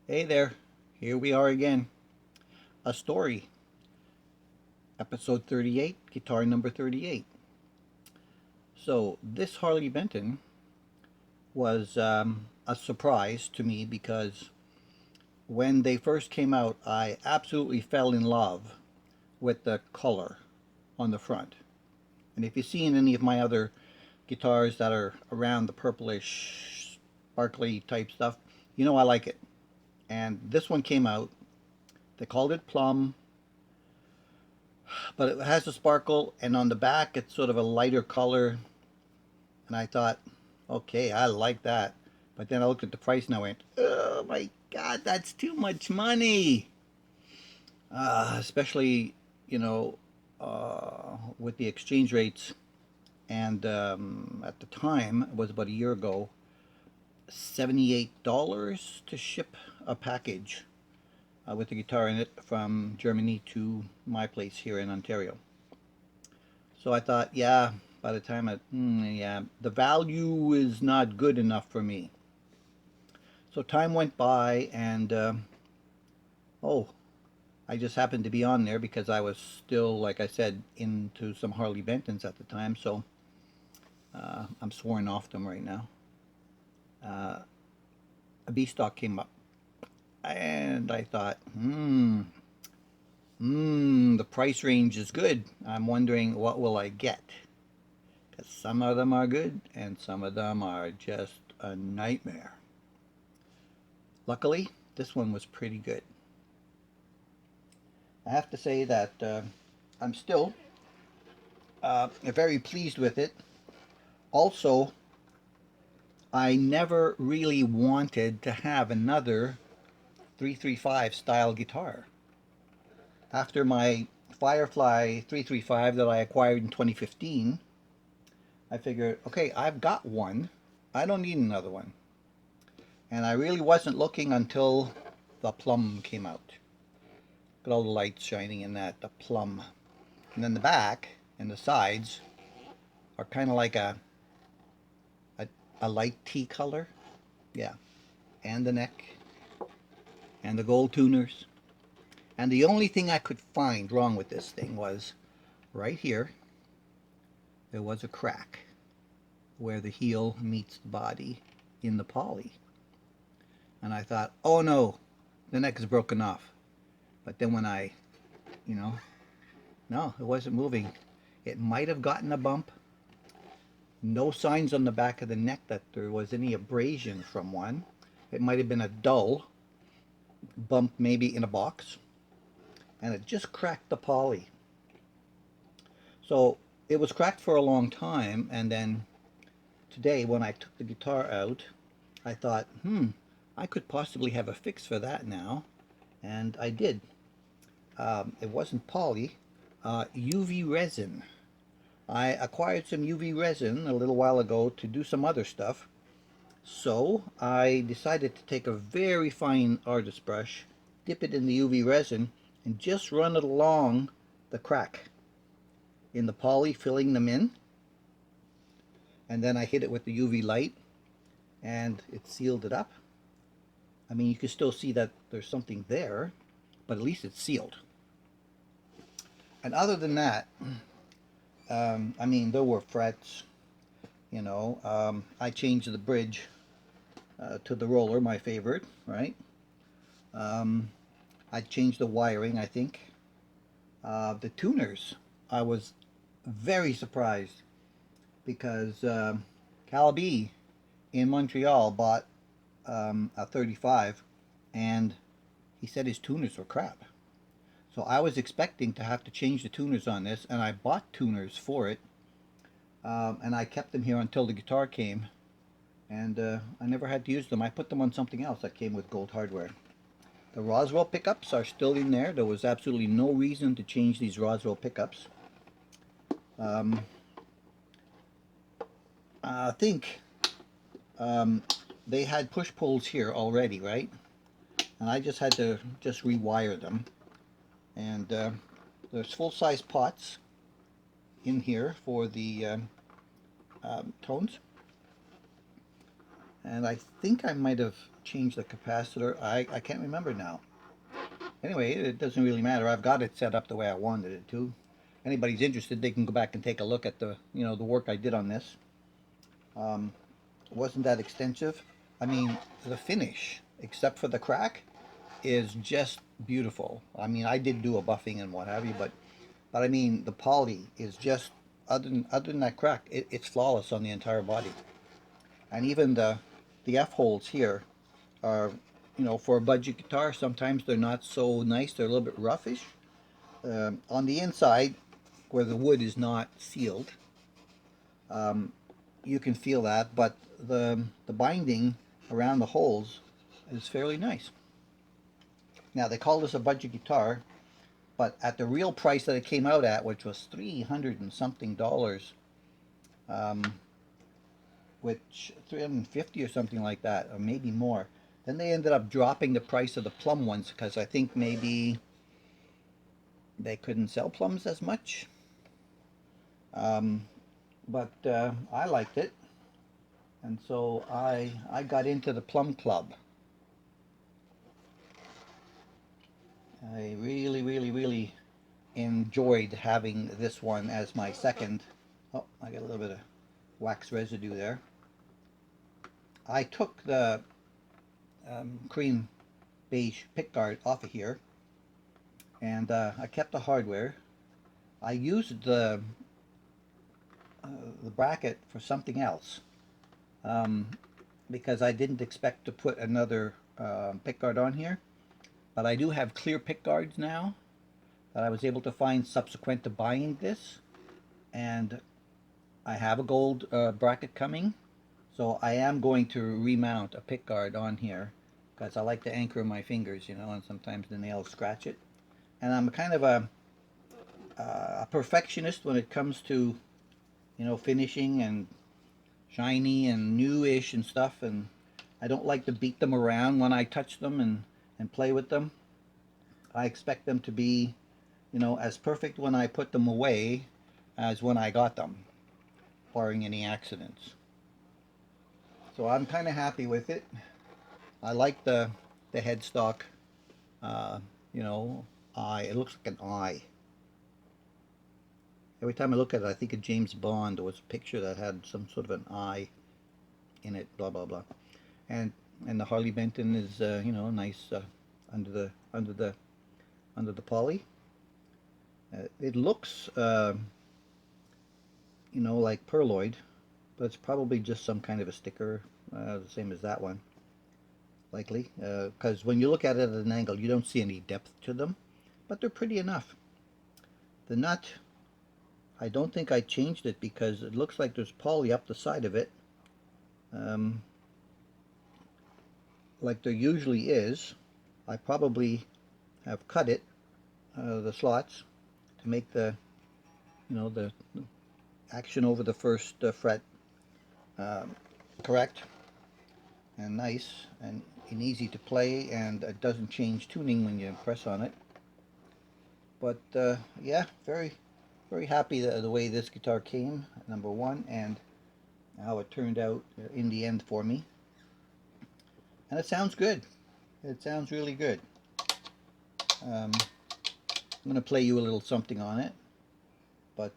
Hey there, here we are again. A story, episode 38, guitar number 38. So, this Harley Benton was a surprise to me because when they first came out, I absolutely fell in love with the color on the front. And if you've seen any of my other guitars that are around the purplish, sparkly type stuff, you know I like it. And this one came out, they called it Plum, but it has a sparkle, and on the back it's sort of a lighter color. And I thought, okay, I like that. But then I looked at the price and I went, oh my God, that's too much money. Especially, you know, with the exchange rates. And at the time, it was about a year ago, $78 to ship a package with the guitar in it from Germany to my place here in Ontario. So I thought, yeah, by the time yeah, the value is not good enough for me. So time went by, and oh, I just happened to be on there because I was still, like I said, into some Harley Bentons at the time. So I'm sworn off them right now. Uh, a B stock came up, and I thought, the price range is good. I'm wondering what will I get, because some of them are good and some of them are just a nightmare. Luckily, this one was pretty good. I have to say that I'm still very pleased with it. Also, I never really wanted to have another 335 style guitar. After my Firefly 335 that I acquired in 2015, I figured, okay, I've got one. I don't need another one. And I really wasn't looking until the Plum came out. Got all the lights shining in that, the Plum. And then the back and the sides are kind of like a, a light tea color. Yeah. And the neck and the gold tuners. And the only thing I could find wrong with this thing was right here, there was a crack where the heel meets the body in the poly. And I thought, oh no, the neck is broken off. But then when I, you know, no, it wasn't moving. It might have gotten a bump. No signs on the back of the neck that there was any abrasion from one. It might have been a dull bump, maybe in a box, and it just cracked the poly. So it was cracked for a long time, and then today when I took the guitar out, I thought, I could possibly have a fix for that now, and I did. It wasn't poly, UV resin. I acquired some UV resin a little while ago to do some other stuff. So I decided to take a very fine artist brush, dip it in the UV resin, and just run it along the crack in the poly, filling them in. And then I hit it with the UV light, and it sealed it up. I mean, you can still see that there's something there, but at least it's sealed. And other than that, I mean, there were frets. I changed the bridge to the roller, my favorite, right? Um, I changed the wiring, I think. The tuners, I was very surprised because Calby in Montreal bought a 35, and he said his tuners were crap. So I was expecting to have to change the tuners on this, and I bought tuners for it, and I kept them here until the guitar came, and I never had to use them. I put them on something else that came with gold hardware. The Roswell pickups are still in there. There was absolutely no reason to change these Roswell pickups. Um, I think they had push pulls here already, right? And I just had to just rewire them. And there's full-size pots in here for the tones. And I think I might have changed the capacitor. I can't remember now. Anyway, it doesn't really matter. I've got it set up the way I wanted it to. Anybody's interested, they can go back and take a look at the the work I did on this. It wasn't that extensive. I mean, the finish, except for the crack, is just beautiful. I mean, I did do a buffing and what have you, but I mean, the poly is just other than that crack, it's flawless on the entire body. And even the F holes here are, for a budget guitar, sometimes they're not so nice. They're a little bit roughish. On the inside, where the wood is not sealed, you can feel that, but the binding around the holes is fairly nice. Now they call this a budget guitar, but at the real price that it came out at, which was $300 and something, which 350 or something like that, or maybe more. Then they ended up dropping the price of the Plum ones because I think maybe they couldn't sell Plums as much. But I liked it, and so I got into the Plum Club. I really, really, really enjoyed having this one as my second. Oh, I got a little bit of wax residue there. I took the cream beige pickguard off of here, and I kept the hardware. I used the bracket for something else, um, because I didn't expect to put another pickguard on here. But I do have clear pickguards now that I was able to find subsequent to buying this, and I have a gold bracket coming, so I am going to remount a pickguard on here because I like to anchor my fingers, and sometimes the nails scratch it. And I'm kind of a perfectionist when it comes to finishing and shiny and newish and stuff, and I don't like to beat them around when I touch them and play with them. I expect them to be, as perfect when I put them away as when I got them, barring any accidents. So I'm kind of happy with it. I like the headstock, uh, eye. It looks like an eye. Every time I look at it, I think of James Bond. There was a picture that had some sort of an eye in it. Blah blah blah. And and the Harley Benton is nice under the under the under the poly. It looks like perloid, but it's probably just some kind of a sticker, the same as that one, likely. Because when you look at it at an angle, you don't see any depth to them, but they're pretty enough. The nut, I don't think I changed it because it looks like there's poly up the side of it, um, like there usually is. I probably have cut it, the slots, to make the action over the first fret uh, correct and nice and easy to play, and it doesn't change tuning when you press on it. But yeah, very very happy the way this guitar came, number one, and how it turned out in the end for me. And it sounds good. It sounds really good. I'm going to play you a little something on it. But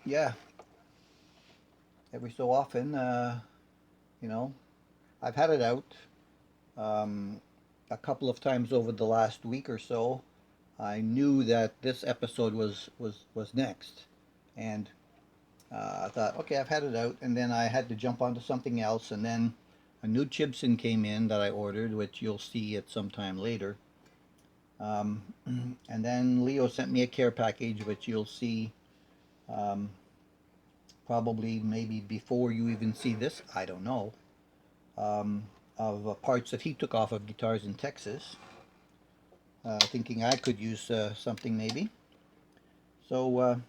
yeah, every so often, you know, I've had it out a couple of times over the last week or so. I knew that this episode was next, and I thought, okay, I've had it out, and then I had to jump onto something else, and then a new Chibson came in that I ordered, which you'll see at some time later. And then Leo sent me a care package, which you'll see um, probably maybe before you even see this, I don't know, um, of parts that he took off of guitars in Texas, thinking I could use something maybe. So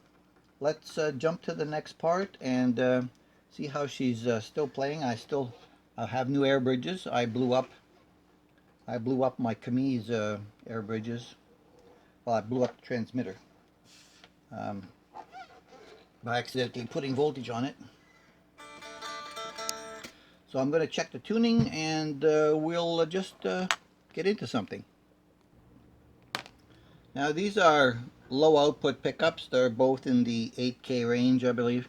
let's jump to the next part and see how she's still playing. I still have new air bridges. I blew up my Camise air bridges. Well, I blew up the transmitter um, by accidentally putting voltage on it. So I'm going to check the tuning, and we'll just get into something. Now these are low output pickups. They're both in the 8K range, I believe.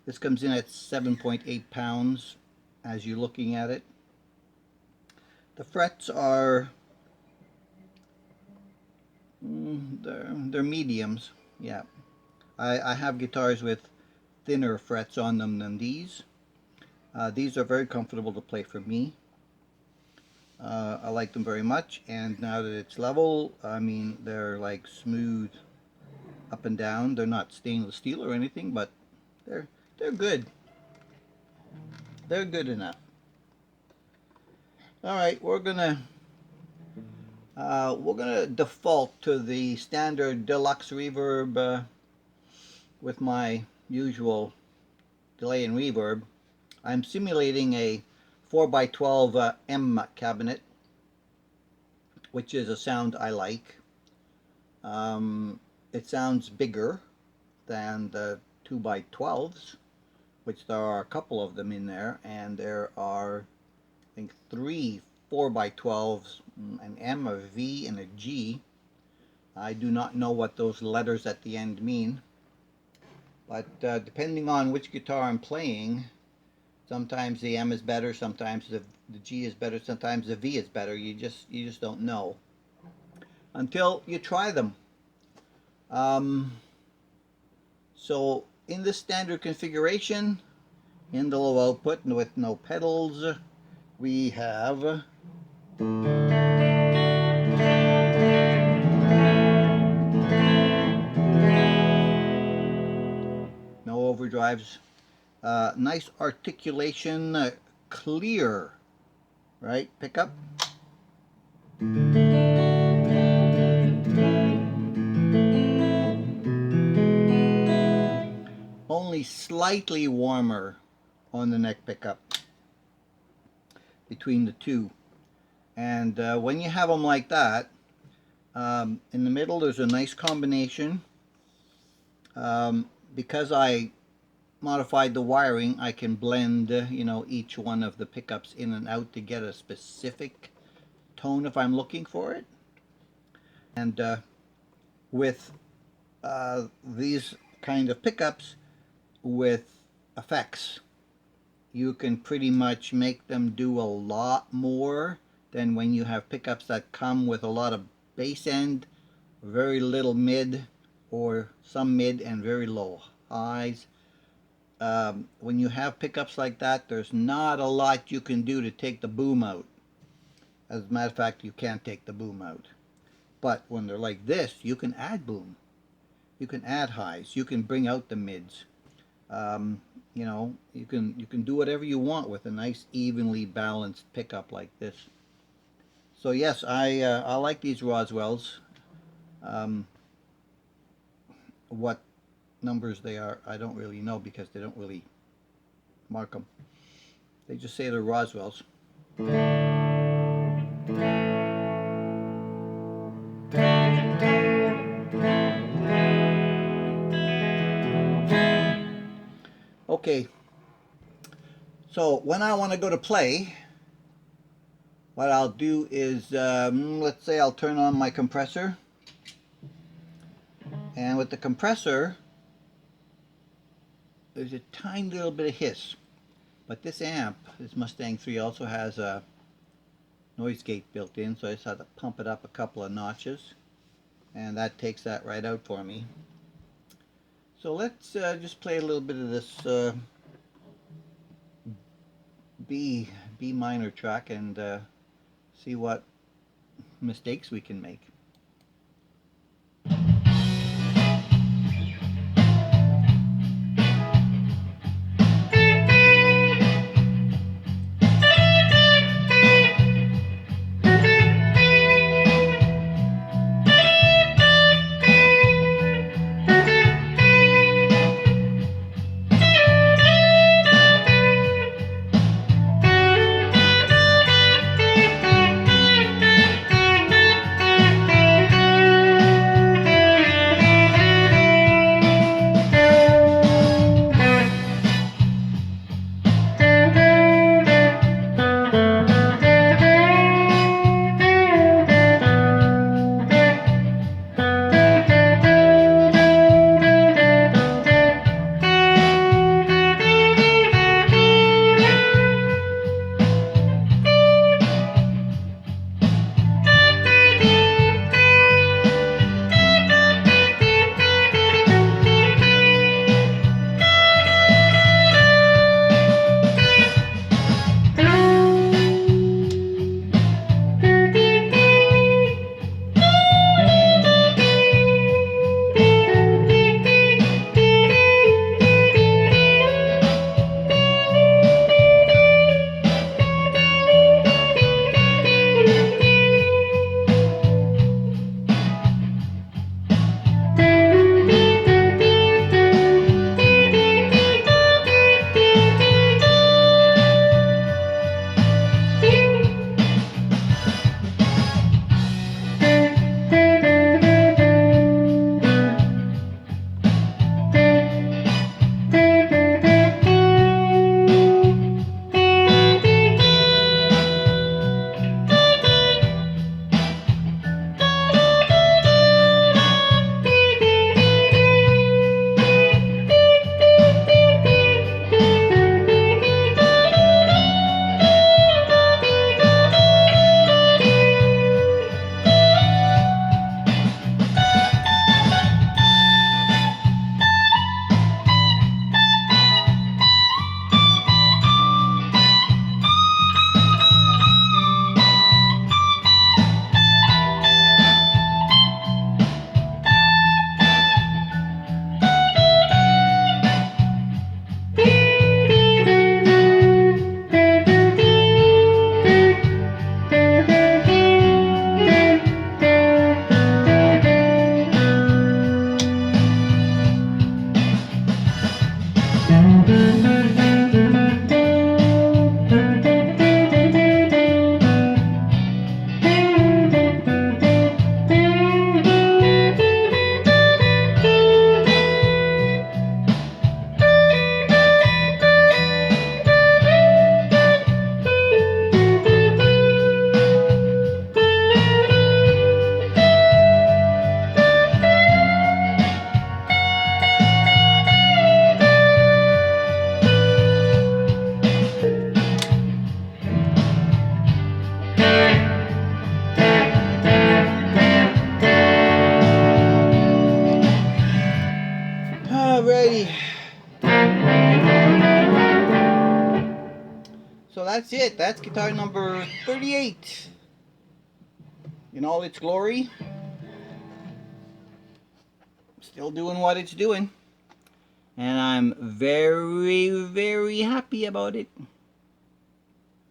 This comes in at 7.8 pounds as you're looking at it. The frets are they're mediums. Yeah, I have guitars with thinner frets on them than these. These are very comfortable to play for me. I like them very much, and now that it's level, I mean, they're like smooth up and down. They're not stainless steel or anything, but they're good. They're good enough. All right, we're gonna default to the standard deluxe reverb with my usual delay and reverb. I'm simulating a 4x12 M cabinet, which is a sound I like. It sounds bigger than the 2x12s, which there are a couple of them in there, and there are, I think, 3 4x12s, an M, a V, and a G. I do not know what those letters at the end mean, but depending on which guitar I'm playing, sometimes the M is better, sometimes the G is better, sometimes the V is better. You just don't know until you try them. So in this standard configuration, in the low output and with no pedals, we have no overdrives, nice articulation, clear, right, pickup. Only slightly warmer on the neck pickup between the two. And when you have them like that, in the middle there's a nice combination. Because I modified the wiring, I can blend each one of the pickups in and out to get a specific tone if I'm looking for it. And with these kind of pickups with effects, you can pretty much make them do a lot more than when you have pickups that come with a lot of bass end, very little mid, or some mid and very low highs. When you have pickups like that, there's not a lot you can do to take the boom out. As a matter of fact, you can't take the boom out. But when they're like this, you can add boom. You can add highs. You can bring out the mids. You can do whatever you want with a nice evenly balanced pickup like this. So yes, I like these Roswells. What numbers they are, I don't really know because they don't really mark them. They just say they're Roswells. Okay, so when I want to go to play, what I'll do is, let's say I'll turn on my compressor, and with the compressor, there's a tiny little bit of hiss. But this amp, this Mustang 3, also has a noise gate built in, so I just have to pump it up a couple of notches, and that takes that right out for me. So let's just play a little bit of this B minor track and see what mistakes we can make. that's it. That's guitar number 38 in all its glory. Still doing what it's doing. And I'm very, very happy about it.